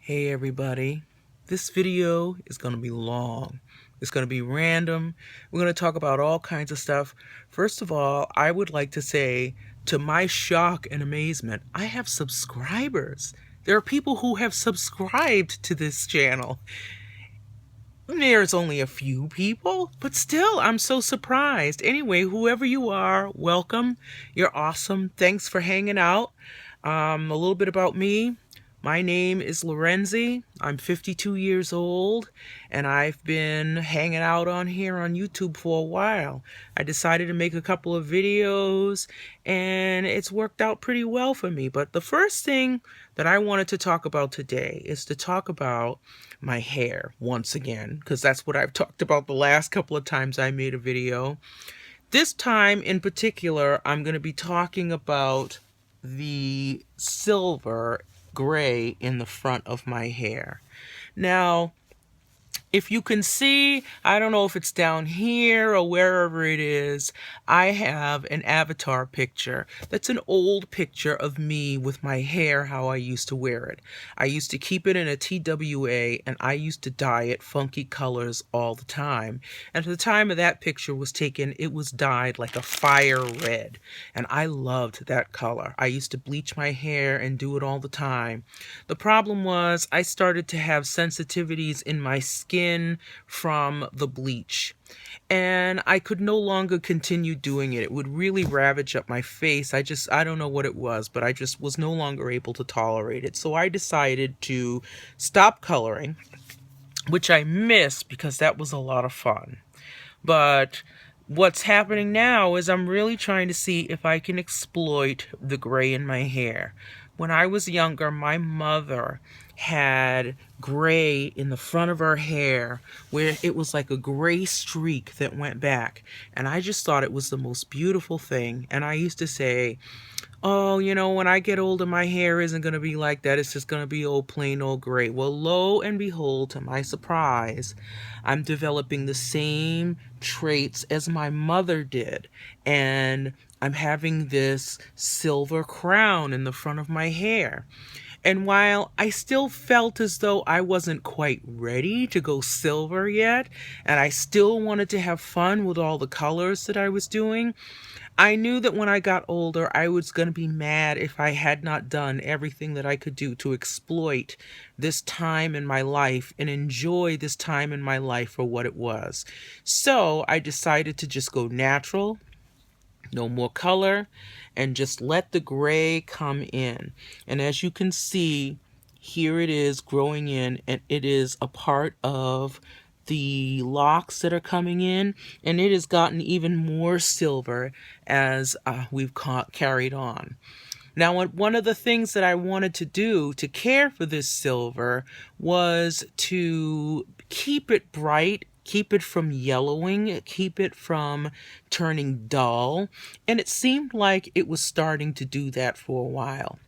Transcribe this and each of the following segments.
Hey everybody, this video is going to be long. It's going to be random. We're going to talk about all kinds of stuff. First of all, I would like to say, to my shock and amazement, I have subscribers. There are people who have subscribed to this channel. There's only a few people, but still, I'm so surprised. Anyway, whoever you are, welcome. You're awesome. Thanks for hanging out. A little bit about me. My name is Lorenzi. I'm 52 years old, and I've been hanging out on here on YouTube for a while. I decided to make a couple of videos, and it's worked out pretty well for me. But the first thing that I wanted to talk about today is to talk about my hair once again, because that's what I've talked about the last couple of times I made a video. This time in particular, I'm going to be talking about the silver gray in the front of my hair. Now, if you can see, I don't know if it's down here or wherever it is, I have an avatar picture. That's an old picture of me with my hair, how I used to wear it. I used to keep it in a TWA, and I used to dye it funky colors all the time. And at the time of that picture was taken, it was dyed like a fire red. And I loved that color. I used to bleach my hair and do it all the time. The problem was I started to have sensitivities in my skin from the bleach, and I could no longer continue doing it. It would really ravage up my face. I don't know what it was, but I just was no longer able to tolerate it. So I decided to stop coloring, which I miss because that was a lot of fun. But what's happening now is I'm really trying to see if I can exploit the gray in my hair. When I was younger, my mother had gray in the front of her hair where it was like a gray streak that went back, and I just thought it was the most beautiful thing. And I used to say, oh, you know, when I get older, my hair isn't going to be like that. It's just going to be old plain old gray. Well, lo and behold, to my surprise, I'm developing the same traits as my mother did, and I'm having this silver crown in the front of my hair. And while I still felt as though I wasn't quite ready to go silver yet, and I still wanted to have fun with all the colors that I was doing, I knew that when I got older, I was going to be mad if I had not done everything that I could do to exploit this time in my life and enjoy this time in my life for what it was. So I decided to just go natural, no more color, and just let the gray come in. And as you can see, here it is growing in, and it is a part of the locks that are coming in, and it has gotten even more silver as we've carried on. Now, one of the things that I wanted to do to care for this silver was to keep it bright, keep it from yellowing, keep it from turning dull, and it seemed like it was starting to do that for a while.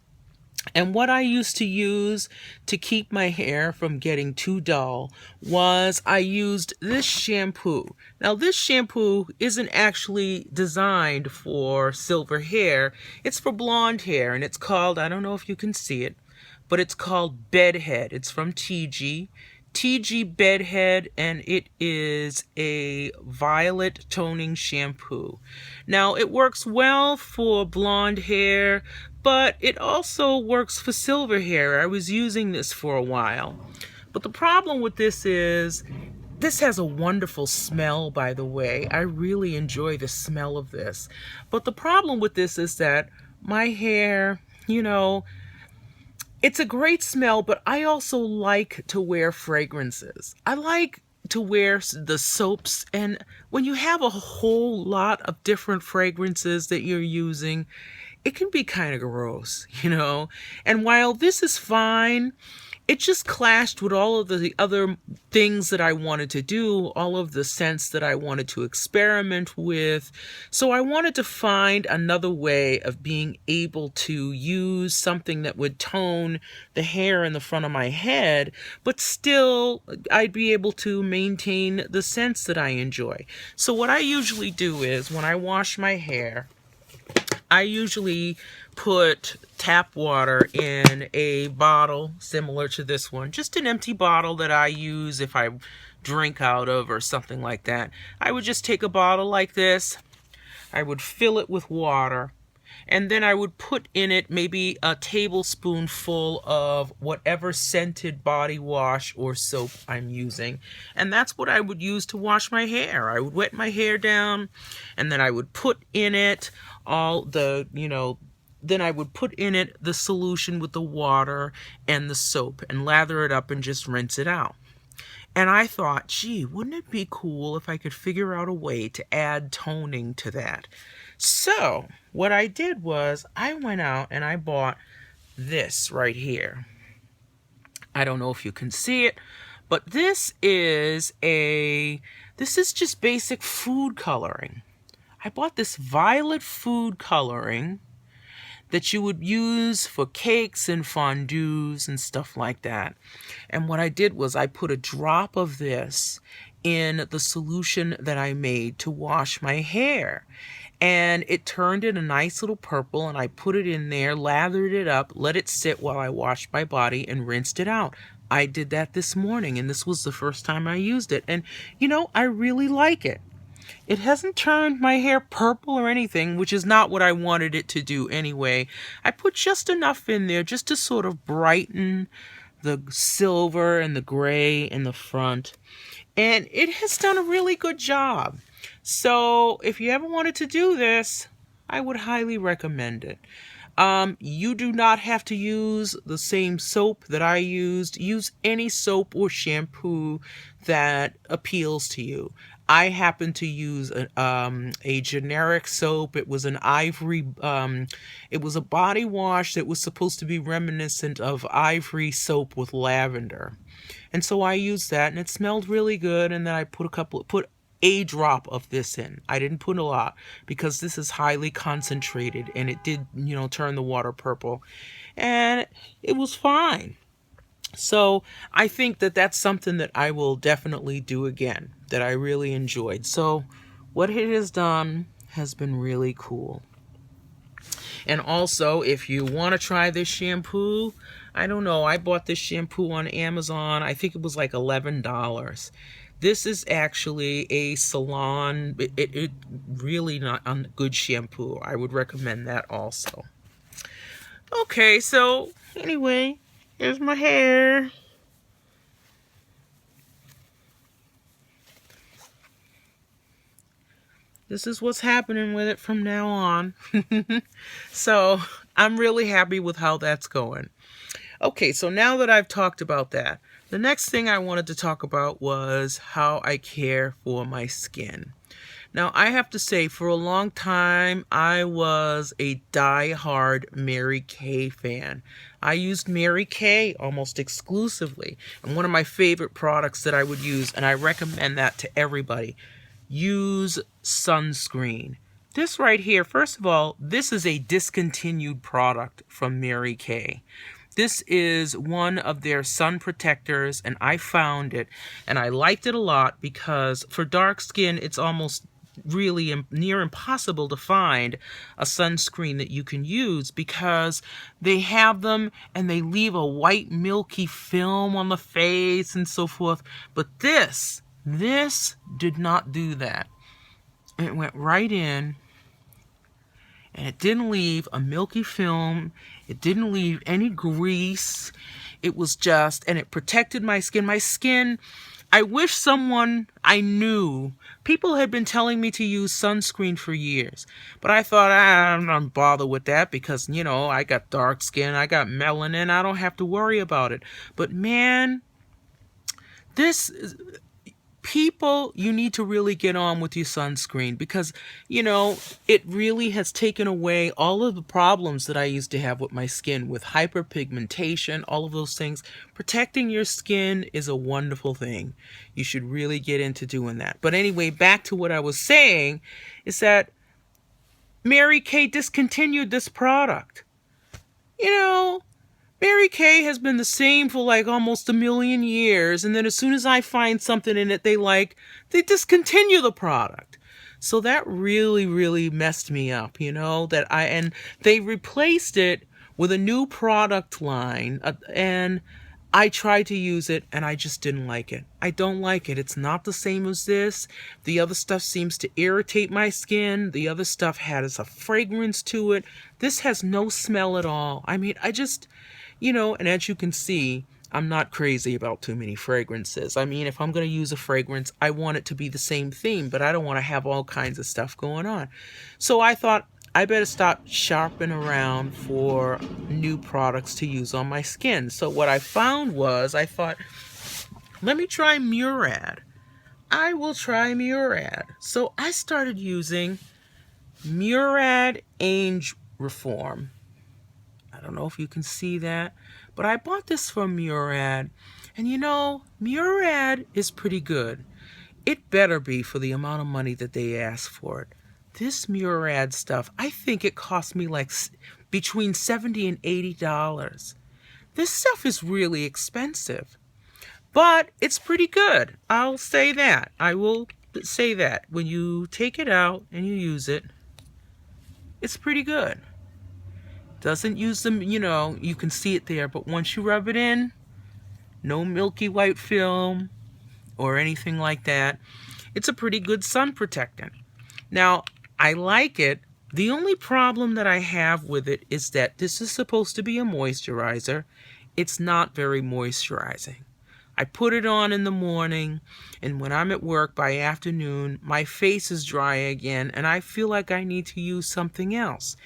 And what I used to use to keep my hair from getting too dull was I used this shampoo. Now, this shampoo isn't actually designed for silver hair. It's for blonde hair, and it's called, I don't know if you can see it, but it's called Bedhead. It's from TG Bedhead, and it is a violet toning shampoo. Now, it works well for blonde hair, but it also works for silver hair. I was using this for a while. But the problem with this is, this has a wonderful smell, by the way. I really enjoy the smell of this. But the problem with this is that my hair, you know, it's a great smell, but I also like to wear fragrances. I like to wear the soaps, and when you have a whole lot of different fragrances that you're using, it can be kind of gross, you know? And while this is fine, it just clashed with all of the other things that I wanted to do, all of the scents that I wanted to experiment with. So I wanted to find another way of being able to use something that would tone the hair in the front of my head, but still I'd be able to maintain the scents that I enjoy. So what I usually do is when I wash my hair, I usually put tap water in a bottle similar to this one, just an empty bottle that I use if I drink out of or something like that. I would just take a bottle like this, I would fill it with water, and then I would put in it maybe a tablespoonful of whatever scented body wash or soap I'm using. And that's what I would use to wash my hair. I would wet my hair down, and then I would put in it all the, then I would put in it the solution with the water and the soap and lather it up and just rinse it out. And I thought, gee, wouldn't it be cool if I could figure out a way to add toning to that? So what I did was I went out and I bought this right here. I don't know if you can see it, but this is just basic food coloring. I bought this violet food coloring that you would use for cakes and fondues and stuff like that. And what I did was I put a drop of this in the solution that I made to wash my hair. And it turned in a nice little purple, and I put it in there, lathered it up, let it sit while I washed my body, and rinsed it out. I did that this morning, and this was the first time I used it. And, I really like it. It hasn't turned my hair purple or anything, which is not what I wanted it to do anyway. I put just enough in there just to sort of brighten the silver and the gray in the front. And it has done a really good job. So if you ever wanted to do this, I would highly recommend it. You do not have to use the same soap that I used. Use any soap or shampoo that appeals to you. I happened to use a generic soap. It was an ivory, it was a body wash that was supposed to be reminiscent of ivory soap with lavender. And so I used that, and it smelled really good. And then I put a drop of this in. I didn't put a lot because this is highly concentrated, and it did, turn the water purple, and it was fine. So I think that that's something that I will definitely do again, that I really enjoyed. So what it has done has been really cool. And also, if you want to try this shampoo, I don't know, I bought this shampoo on Amazon. I think it was like $11. This is actually a salon, it really not a good shampoo. I would recommend that also. Okay, so anyway, here's my hair. This is what's happening with it from now on. So I'm really happy with how that's going. Okay, so now that I've talked about that, the next thing I wanted to talk about was how I care for my skin. Now, I have to say, for a long time, I was a die-hard Mary Kay fan. I used Mary Kay almost exclusively. And one of my favorite products that I would use, and I recommend that to everybody, use sunscreen. This right here, first of all, this is a discontinued product from Mary Kay. This is one of their sun protectors, and I found it, and I liked it a lot because for dark skin, it's almost really near impossible to find a sunscreen that you can use because they have them and they leave a white milky film on the face and so forth. But this did not do that. It went right in, and it didn't leave a milky film. It didn't leave any grease. It was just, and it protected my skin. My skin, I wish someone I knew, people had been telling me to use sunscreen for years. But I thought, I'm not bothered with that because, I got dark skin, I got melanin, I don't have to worry about it. But man, people, you need to really get on with your sunscreen because, it really has taken away all of the problems that I used to have with my skin, with hyperpigmentation, all of those things. Protecting your skin is a wonderful thing. You should really get into doing that. But anyway, back to what I was saying is that Mary Kay discontinued this product. Mary Kay has been the same for like almost 1,000,000 years, and then as soon as I find something in it they like, they discontinue the product. So that really messed me up, and they replaced it with a new product line, and I tried to use it and I just didn't like it. I don't like it. It's not the same as this. The other stuff seems to irritate my skin. The other stuff has a fragrance to it. This has no smell at all. I mean, and as you can see, I'm not crazy about too many fragrances. I mean, if I'm going to use a fragrance, I want it to be the same theme, but I don't want to have all kinds of stuff going on. So I thought I better stop shopping around for new products to use on my skin. So what I found was, I thought, let me try Murad. I will try Murad. So I started using Murad Age Reform. I don't know if you can see that, but I bought this from Murad, and Murad is pretty good. It better be for the amount of money that they ask for it. This Murad stuff, I think it cost me like between $70 and $80. This stuff is really expensive, but it's pretty good. I'll say that. I will say that. When you take it out and you use it, it's pretty good. Doesn't use them, you can see it there, but once you rub it in, no milky white film or anything like that. It's a pretty good sun protectant. Now, I like it. The only problem that I have with it is that this is supposed to be a moisturizer. It's not very moisturizing. I put it on in the morning, and when I'm at work by afternoon, my face is dry again, and I feel like I need to use something else.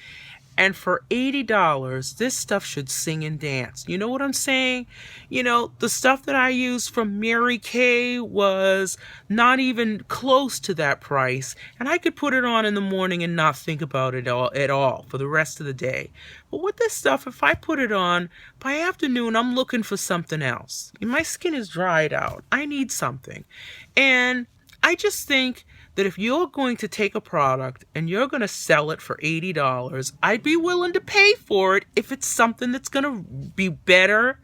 And for $80, this stuff should sing and dance. You know what I'm saying? The stuff that I used from Mary Kay was not even close to that price. And I could put it on in the morning and not think about it at all for the rest of the day. But with this stuff, if I put it on, by afternoon, I'm looking for something else. My skin is dried out. I need something. And I just think that if you're going to take a product and you're going to sell it for $80, I'd be willing to pay for it if it's something that's going to be better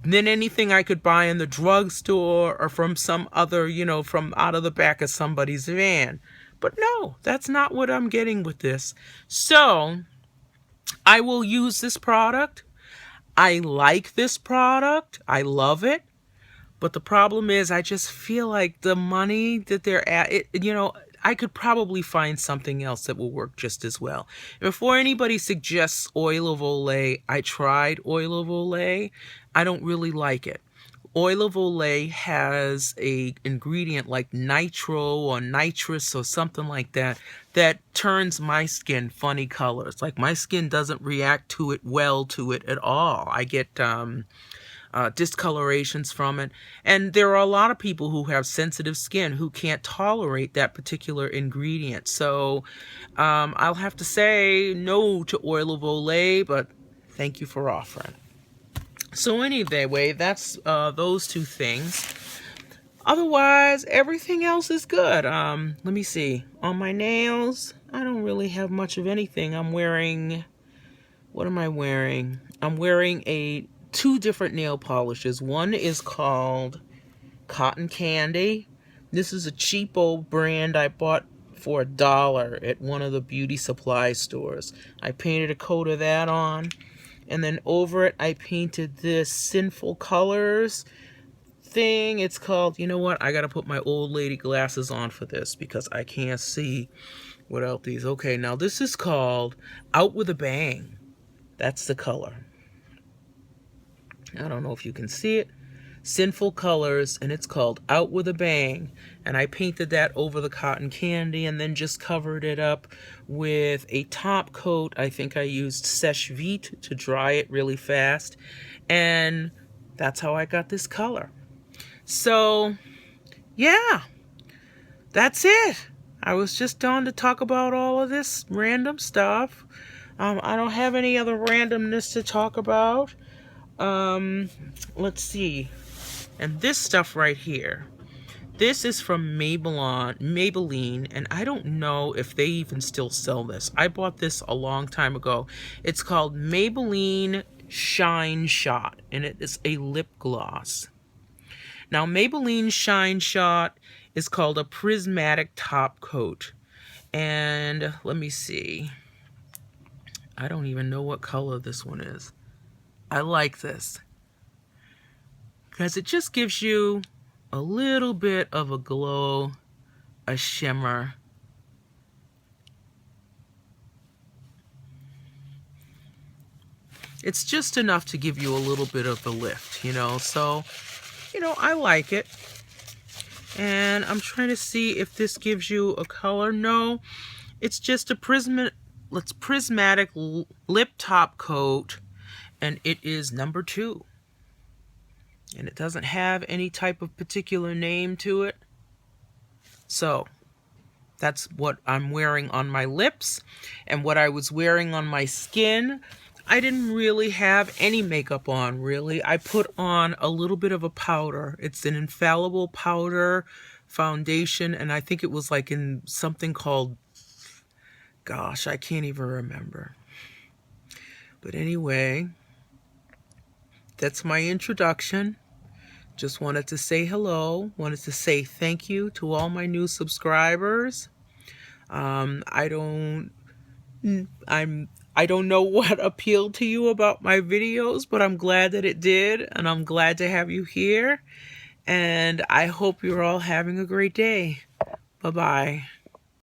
than anything I could buy in the drugstore or from some other, from out of the back of somebody's van. But no, that's not what I'm getting with this. So I will use this product. I like this product. I love it. But the problem is, I just feel like the money that they're at, I could probably find something else that will work just as well. Before anybody suggests oil of Olay, I tried oil of Olay. I don't really like it. Oil of Olay has a ingredient like nitro or nitrous or something like that that turns my skin funny colors. Like my skin doesn't react to it at all. I get discolorations from it, and there are a lot of people who have sensitive skin who can't tolerate that particular ingredient. So I'll have to say no to oil of Olay, but thank you for offering. So anyway, that's those two things. Otherwise, everything else is good. Let me see. On my nails, I don't really have much of anything. What am I wearing? I'm wearing two different nail polishes. One is called Cotton Candy. This is a cheap old brand I bought for $1 at one of the beauty supply stores. I painted a coat of that on, and then over it I painted this Sinful Colors thing. It's called, you know what? I gotta put my old lady glasses on for this because I can't see without these. Okay, now this is called Out with a Bang. That's the color. I don't know if you can see it. Sinful Colors, and it's called Out with a Bang. And I painted that over the cotton candy and then just covered it up with a top coat. I think I used Sèche Vite to dry it really fast. And that's how I got this color. So, yeah, that's it. I was just on to talk about all of this random stuff. I don't have any other randomness to talk about. Let's see. And this stuff right here, this is from Maybelline, and I don't know if they even still sell this. I bought this a long time ago. It's called Maybelline Shine Shot, and it is a lip gloss. Now, Maybelline Shine Shot is called a prismatic top coat. And let me see. I don't even know what color this one is. I like this because it just gives you a little bit of a glow, a shimmer. It's just enough to give you a little bit of a lift, you know. So, you know, I like it. And I'm trying to see if this gives you a color. No, it's just a prismatic lip top coat, and it is number 2. And it doesn't have any type of particular name to it. So that's what I'm wearing on my lips, and what I was wearing on my skin. I didn't really have any makeup on, really. I put on a little bit of a powder. It's an infallible powder foundation, and I think it was like in something called, gosh, I can't even remember. But anyway, that's my introduction. Just wanted to say hello. Wanted to say thank you to all my new subscribers. I don't know what appealed to you about my videos, but I'm glad that it did, and I'm glad to have you here. And I hope you're all having a great day. Bye-bye.